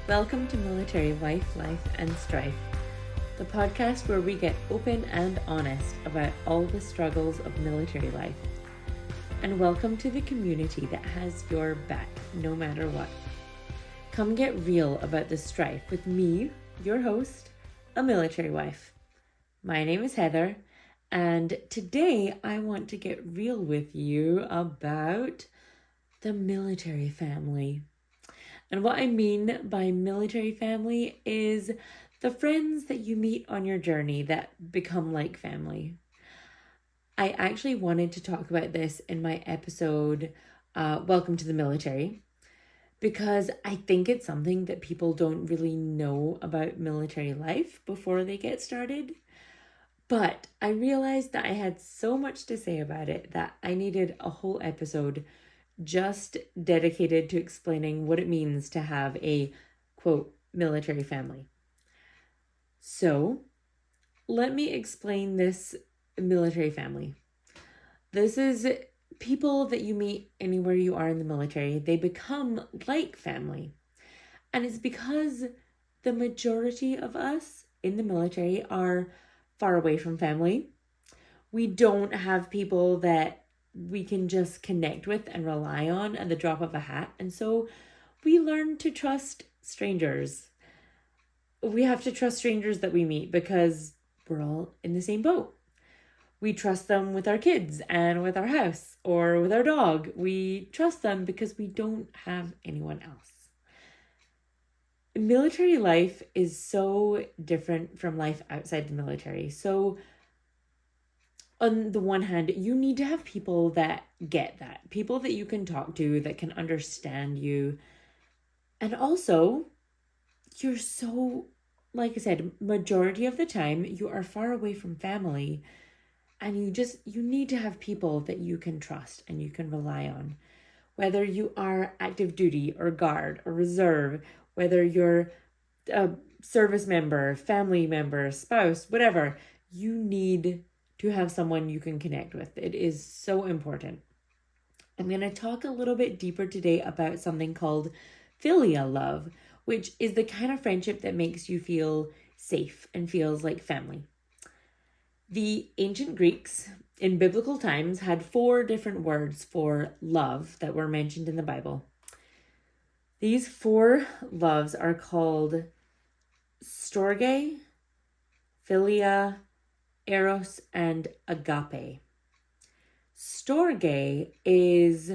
Welcome to Military Wife, Life and Strife, the podcast where we get open and honest about all the struggles of military life. And welcome to the community that has your back, no matter what. Come get real about the strife with me, your host, a military wife. My name is Heather, and today I want to get real with you about the military family. And what I mean by military family is the friends that you meet on your journey that become like family. I actually wanted to talk about this in my episode, Welcome to the Military, because I think it's something that people don't really know about military life before they get started. But I realized that I had so much to say about it that I needed a whole episode just dedicated to explaining what it means to have a, quote, military family. So, let me explain this military family. This is people that you meet anywhere you are in the military. They become like family. And it's because the majority of us in the military are far away from family. We don't have people that we can just connect with and rely on at the drop of a hat. And so we learn to trust strangers. We have to trust strangers that we meet because we're all in the same boat. We trust them with our kids and with our house or with our dog. We trust them because we don't have anyone else. Military life is so different from life outside the military. So on the one hand, you need to have people that get that, people that you can talk to, that can understand you. And also, you're so, like I said, majority of the time, you are far away from family. And you need to have people that you can trust and you can rely on. Whether you are active duty or guard or reserve, whether you're a service member, family member, spouse, whatever, you need to have someone you can connect with. It is so important. I'm going to talk a little bit deeper today about something called filial love, which is the kind of friendship that makes you feel safe and feels like family. The ancient Greeks in biblical times had 4 different words for love that were mentioned in the Bible. These 4 loves are called storge, philia, eros, and agape. Storge is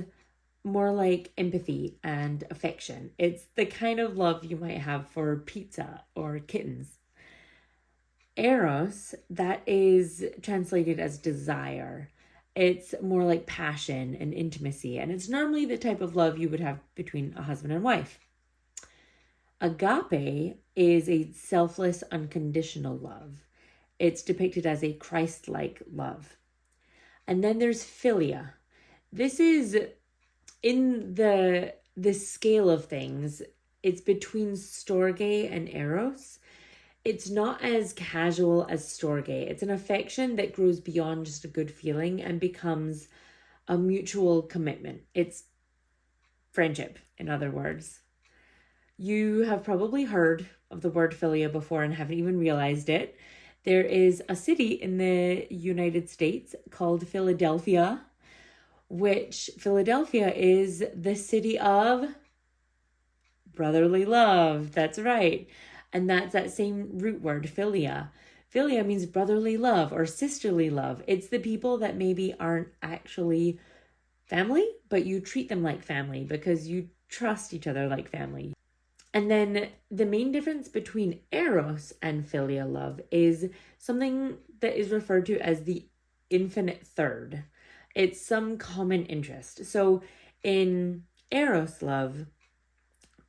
more like empathy and affection. It's the kind of love you might have for pizza or kittens. Eros, that is translated as desire. It's more like passion and intimacy, and it's normally the type of love you would have between a husband and wife. Agape is a selfless, unconditional love. It's depicted as a Christ-like love. And then there's philia. This is in the scale of things. It's between storge and eros. It's not as casual as storge. It's an affection that grows beyond just a good feeling and becomes a mutual commitment. It's friendship, in other words. You have probably heard of the word philia before and haven't even realized it. There is a city in the United States called Philadelphia, which Philadelphia is the city of brotherly love. That's right. And that's that same root word, philia. Philia means brotherly love or sisterly love. It's the people that maybe aren't actually family, but you treat them like family because you trust each other like family. And then the main difference between eros and filial love is something that is referred to as the infinite third. It's some common interest. So in eros love,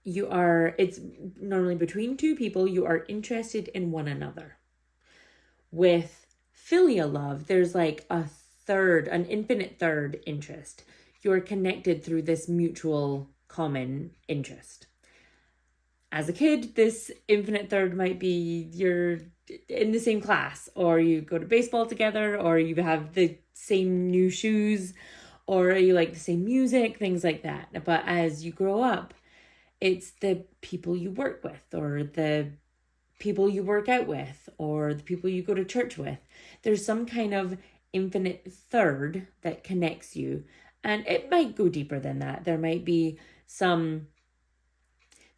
it's normally between 2 people, you are interested in one another. With filial love, there's like an infinite third interest. You're connected through this mutual common interest. As a kid, this infinite third might be you're in the same class, or you go to baseball together, or you have the same new shoes, or you like the same music, things like that. But as you grow up, It's the people you work with, or the people you work out with, or the people you go to church with. There's some kind of infinite third that connects you. And it might go deeper than that. Some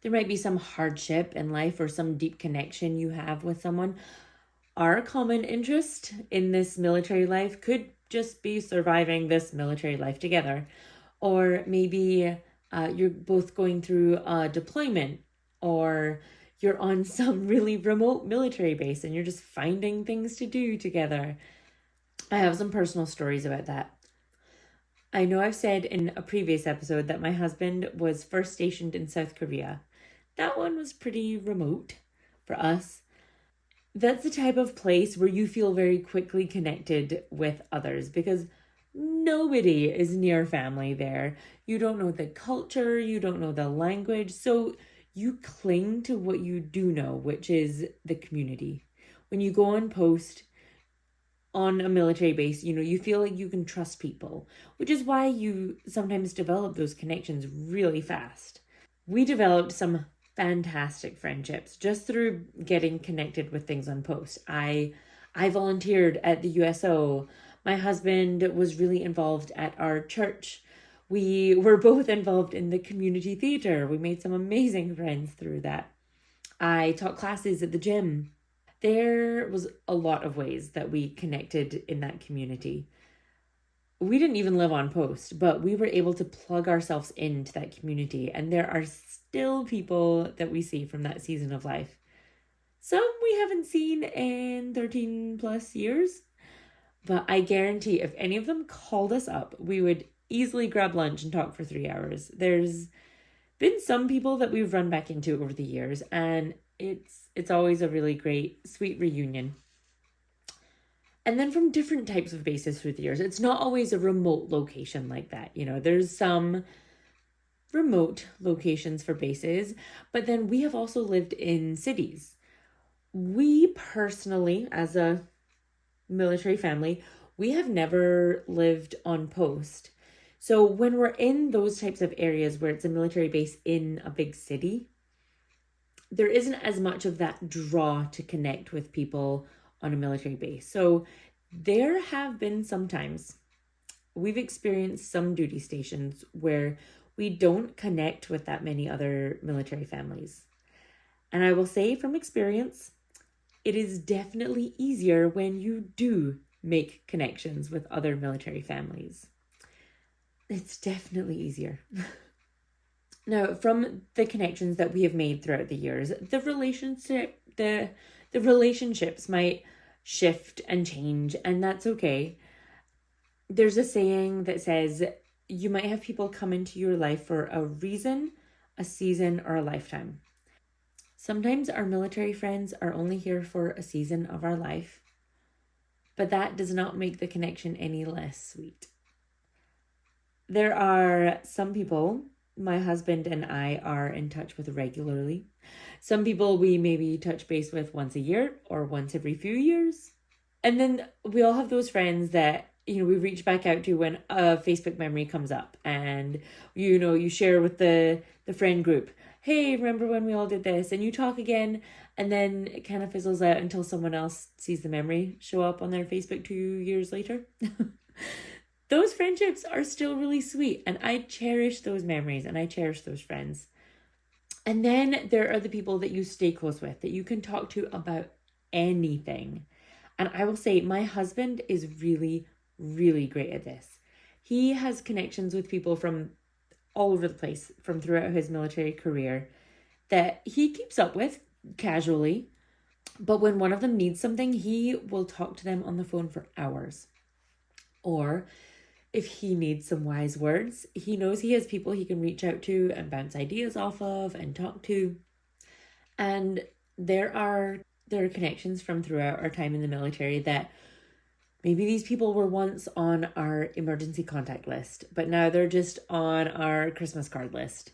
there might be some hardship in life or some deep connection you have with someone. Our common interest in this military life could just be surviving this military life together. Or maybe you're both going through a deployment, or you're on some really remote military base and you're just finding things to do together. I have some personal stories about that. I know I've said in a previous episode that my husband was first stationed in South Korea. That one was pretty remote for us. That's the type of place where you feel very quickly connected with others because nobody is near family there. You don't know the culture, you don't know the language, so you cling to what you do know, which is the community. When you go on post on a military base, you feel like you can trust people, which is why you sometimes develop those connections really fast. We developed some fantastic friendships just through getting connected with things on post. I volunteered at the USO. My husband was really involved at our church. We were both involved in the community theater. We made some amazing friends through that. I taught classes at the gym. There was a lot of ways that we connected in that community. We didn't even live on post, but we were able to plug ourselves into that community. And there are still people that we see from that season of life. Some we haven't seen in 13 plus years, but I guarantee if any of them called us up, we would easily grab lunch and talk for 3 hours. There's been some people that we've run back into over the years, and it's always a really great, sweet reunion. And then from different types of bases through the years, it's not always a remote location like that. There's some remote locations for bases, but then we have also lived in cities. We personally, as a military family, we have never lived on post. So when we're in those types of areas where it's a military base in a big city, there isn't as much of that draw to connect with people on a military base. So there have been some times we've experienced some duty stations where we don't connect with that many other military families. And I will say from experience, it is definitely easier when you do make connections with other military families. It's definitely easier. Now, from the connections that we have made throughout the years, the relationships might shift and change, and that's okay. There's a saying that says you might have people come into your life for a reason, a season, or a lifetime. Sometimes our military friends are only here for a season of our life, but that does not make the connection any less sweet. There are some people my husband and I are in touch with regularly. Some people we maybe touch base with once a year or once every few years. And then we all have those friends that, we reach back out to when a Facebook memory comes up and, you share with the friend group, hey, remember when we all did this? And you talk again, and then it kind of fizzles out until someone else sees the memory show up on their Facebook 2 years later. Those friendships are still really sweet, and I cherish those memories and I cherish those friends. And then there are the people that you stay close with, that you can talk to about anything. And I will say my husband is really, really great at this. He has connections with people from all over the place from throughout his military career that he keeps up with casually. But when one of them needs something, he will talk to them on the phone for hours. Or if he needs some wise words, he knows he has people he can reach out to and bounce ideas off of and talk to. And there are connections from throughout our time in the military that maybe these people were once on our emergency contact list, but now they're just on our Christmas card list.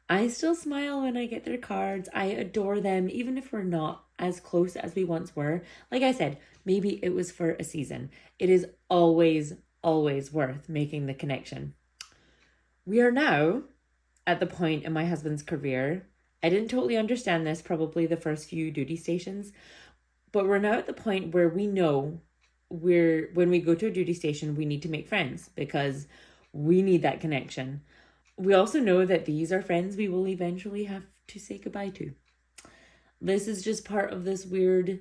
I still smile when I get their cards. I adore them, even if we're not as close as we once were. Like I said, maybe it was for a season. It is always worth making the connection. We are now at the point in my husband's career. I didn't totally understand this probably the first few duty stations, but we're now at the point where we know when we go to a duty station, we need to make friends because we need that connection. We also know that these are friends we will eventually have to say goodbye to. This is just part of this weird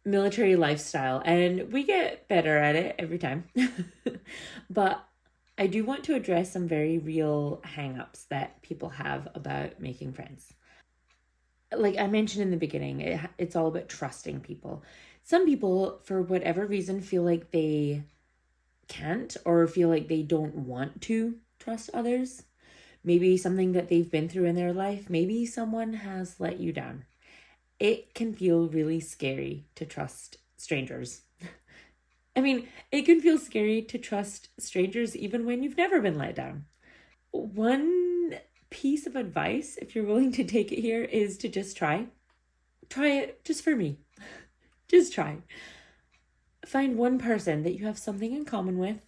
military lifestyle, and we get better at it every time. But I do want to address some very real hang-ups that people have about making friends. Like I mentioned in the beginning, it's all about trusting people. Some people, for whatever reason, feel like they can't or feel like they don't want to trust others. Maybe something that they've been through in their life. Maybe someone has let you down. It can feel really scary to trust strangers. I mean, it can feel scary to trust strangers even when you've never been let down. One piece of advice, if you're willing to take it here, is to just try. Try it just for me. Just try. Find one person that you have something in common with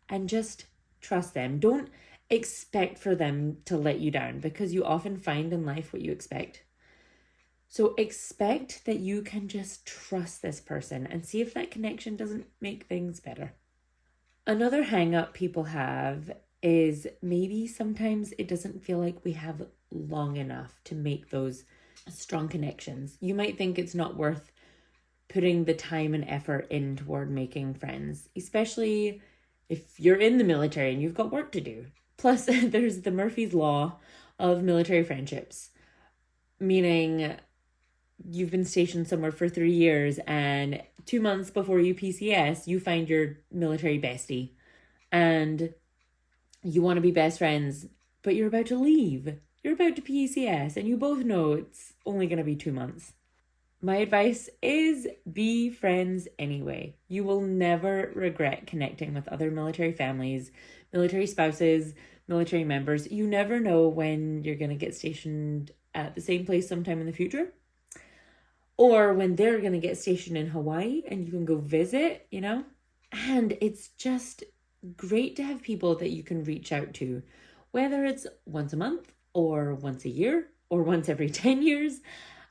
and just trust them. Don't expect for them to let you down because you often find in life what you expect. So expect that you can just trust this person and see if that connection doesn't make things better. Another hang up people have is maybe sometimes it doesn't feel like we have long enough to make those strong connections. You might think it's not worth putting the time and effort in toward making friends, especially if you're in the military and you've got work to do. Plus, there's the Murphy's Law of military friendships, meaning you've been stationed somewhere for 3 years and 2 months before you PCS, you find your military bestie and you want to be best friends, but you're about to leave. You're about to PCS and you both know it's only going to be 2 months. My advice is be friends anyway. You will never regret connecting with other military families, military spouses, military members. You never know when you're going to get stationed at the same place sometime in the future, or when they're going to get stationed in Hawaii and you can go visit, And it's just great to have people that you can reach out to, whether it's once a month or once a year or once every 10 years.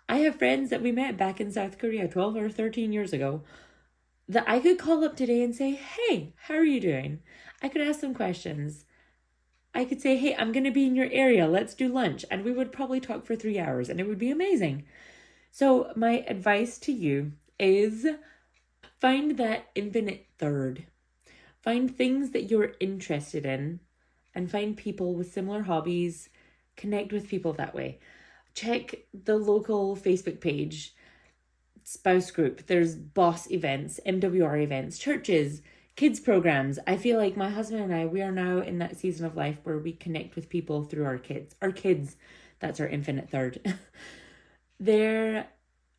I have friends that we met back in South Korea 12 or 13 years ago that I could call up today and say, hey, how are you doing? I could ask them questions. I could say, hey, I'm going to be in your area. Let's do lunch. And we would probably talk for 3 hours and it would be amazing. So my advice to you is find that infinite third. Find things that you're interested in and find people with similar hobbies. Connect with people that way. Check the local Facebook page, spouse group. There's boss events, MWR events, churches, kids programs. I feel like my husband and I, we are now in that season of life where we connect with people through our kids. Our kids, that's our infinite third. There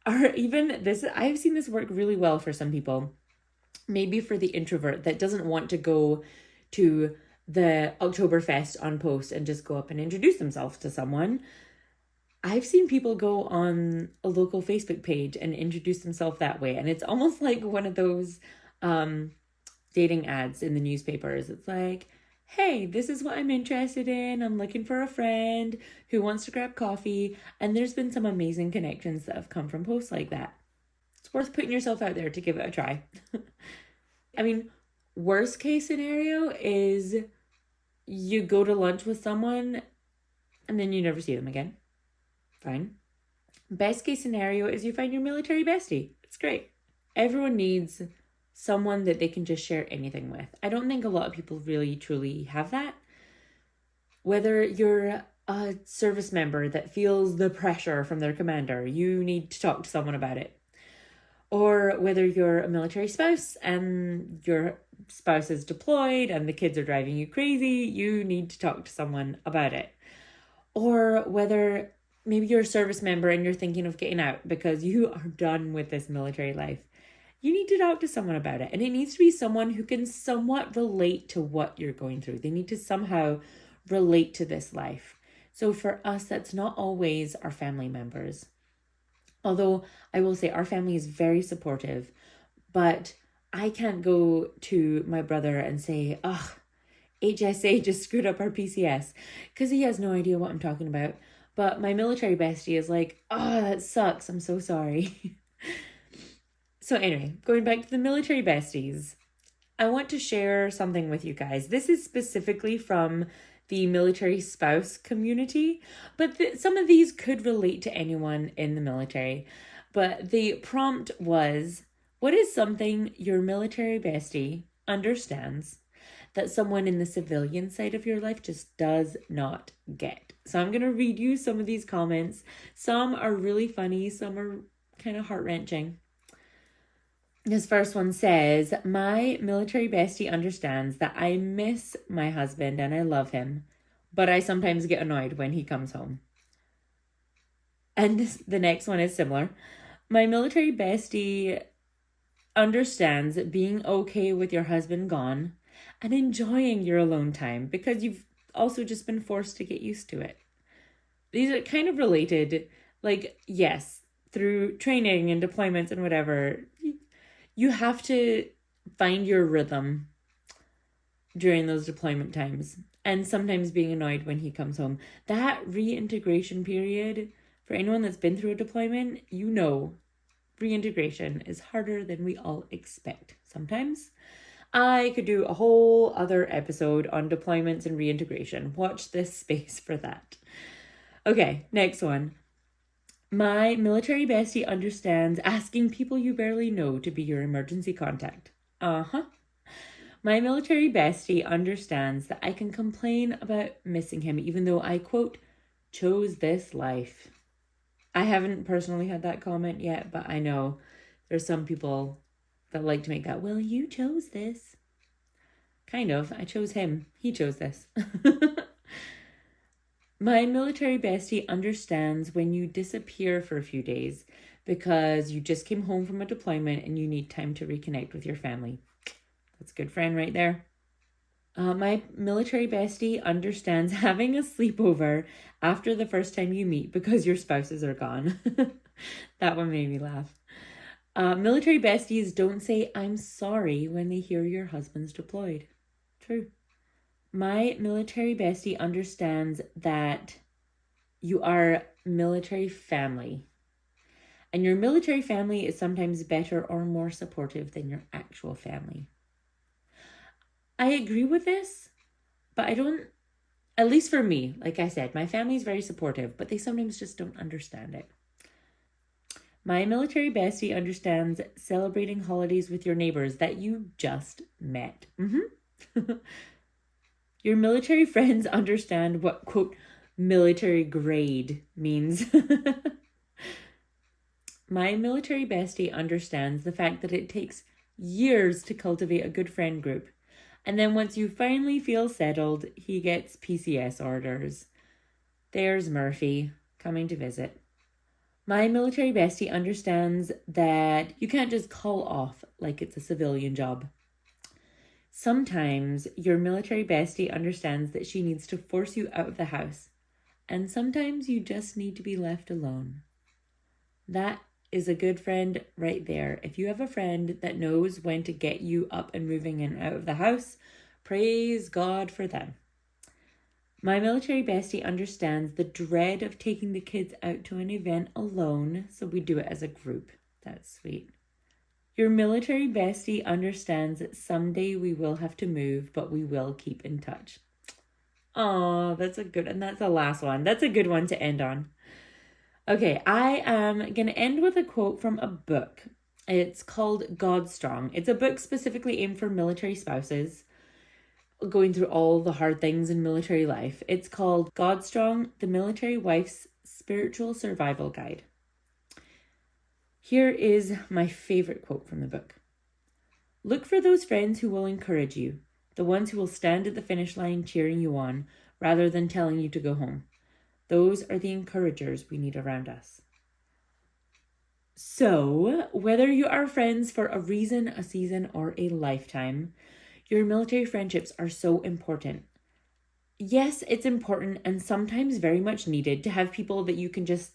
are even this, I've seen this work really well for some people. Maybe for the introvert that doesn't want to go to the Oktoberfest on post and just go up and introduce themselves to someone. I've seen people go on a local Facebook page and introduce themselves that way. And it's almost like one of those dating ads in the newspapers. It's like, hey, this is what I'm interested in. I'm looking for a friend who wants to grab coffee. And there's been some amazing connections that have come from posts like that. It's worth putting yourself out there to give it a try. I mean, worst case scenario is you go to lunch with someone and then you never see them again. Fine. Best case scenario is you find your military bestie. It's great. Everyone needs someone that they can just share anything with. I don't think a lot of people really truly have that. Whether you're a service member that feels the pressure from their commander, you need to talk to someone about it. Or whether you're a military spouse and your spouse is deployed and the kids are driving you crazy, you need to talk to someone about it. Or whether maybe you're a service member and you're thinking of getting out because you are done with this military life. You need to talk to someone about it. And it needs to be someone who can somewhat relate to what you're going through. They need to somehow relate to this life. So for us, that's not always our family members. Although I will say our family is very supportive, but I can't go to my brother and say, HSA just screwed up our PCS because he has no idea what I'm talking about. But my military bestie is like, oh, that sucks. I'm so sorry. So anyway, going back to the military besties, I want to share something with you guys. This is specifically from the military spouse community, but some of these could relate to anyone in the military. But the prompt was, what is something your military bestie understands that someone in the civilian side of your life just does not get? So I'm going to read you some of these comments. Some are really funny, some are kind of heart-wrenching. This first one says, my military bestie understands that I miss my husband and I love him, but I sometimes get annoyed when he comes home. And the next one is similar. My military bestie understands being okay with your husband gone and enjoying your alone time because you've also just been forced to get used to it. These are kind of related. Like, yes, through training and deployments and whatever, you have to find your rhythm during those deployment times, and sometimes being annoyed when he comes home. That reintegration period, for anyone that's been through a deployment, you know reintegration is harder than we all expect sometimes. I could do a whole other episode on deployments and reintegration. Watch this space for that. Okay, next one. My military bestie understands asking people you barely know to be your emergency contact. My military bestie understands that I can complain about missing him even though I, quote, chose this life. I haven't personally had that comment yet, but I know there's some people that like to make that, well, you chose this. Kind of. I chose him. He chose this. My military bestie understands when you disappear for a few days because you just came home from a deployment and you need time to reconnect with your family. That's a good friend right there. My military bestie understands having a sleepover after the first time you meet because your spouses are gone. That one made me laugh. Military besties don't say, I'm sorry when they hear your husband's deployed. True. My military bestie understands that you are military family. And your military family is sometimes better or more supportive than your actual family. I agree with this, but I don't, at least for me, like I said, my family is very supportive, but they sometimes just don't understand it. My military bestie understands celebrating holidays with your neighbors that you just met. Your military friends understand what, quote, military grade means. My military bestie understands the fact that it takes years to cultivate a good friend group. And then once you finally feel settled, he gets PCS orders. There's Murphy coming to visit. My military bestie understands that you can't just call off like it's a civilian job. Sometimes your military bestie understands that she needs to force you out of the house. And sometimes you just need to be left alone. That is a good friend right there. If you have a friend that knows when to get you up and moving and out of the house, praise God for them. My military bestie understands the dread of taking the kids out to an event alone, so we do it as a group. That's sweet. Your military bestie understands that someday we will have to move, but we will keep in touch. Oh, that's a good, and that's the last one. That's a good one to end on. Okay, I am going to end with a quote from a book. It's called God Strong. It's a book specifically aimed for military spouses going through all the hard things in military life. It's called God Strong, The Military Wife's Spiritual Survival Guide. Here is my favorite quote from the book. Look for those friends who will encourage you, the ones who will stand at the finish line cheering you on, rather than telling you to go home. Those are the encouragers we need around us. So, whether you are friends for a reason, a season, or a lifetime, your military friendships are so important. Yes, it's important and sometimes very much needed to have people that you can just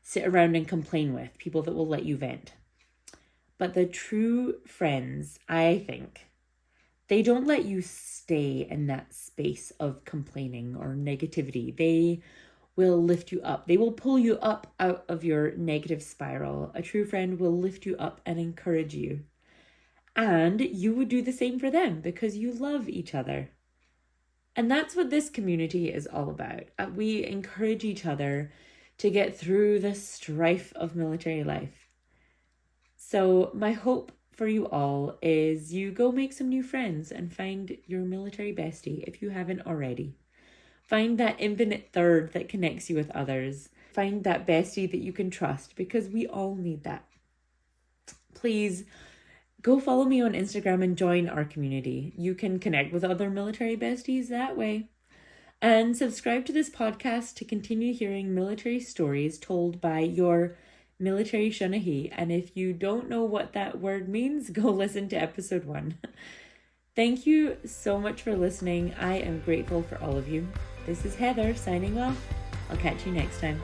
sit around and complain with, people that will let you vent. But the true friends, I think, they don't let you stay in that space of complaining or negativity. They will lift you up. They will pull you up out of your negative spiral. A true friend will lift you up and encourage you. And you would do the same for them because you love each other. And that's what this community is all about. We encourage each other to get through the strife of military life. So my hope for you all is you go make some new friends and find your military bestie if you haven't already. Find that infinite third that connects you with others. Find that bestie that you can trust, because we all need that. Please go follow me on Instagram and join our community. You can connect with other military besties that way. And subscribe to this podcast to continue hearing military stories told by your military Shanahi. And if you don't know what that word means, go listen to episode 1. Thank you so much for listening. I am grateful for all of you. This is Heather signing off. I'll catch you next time.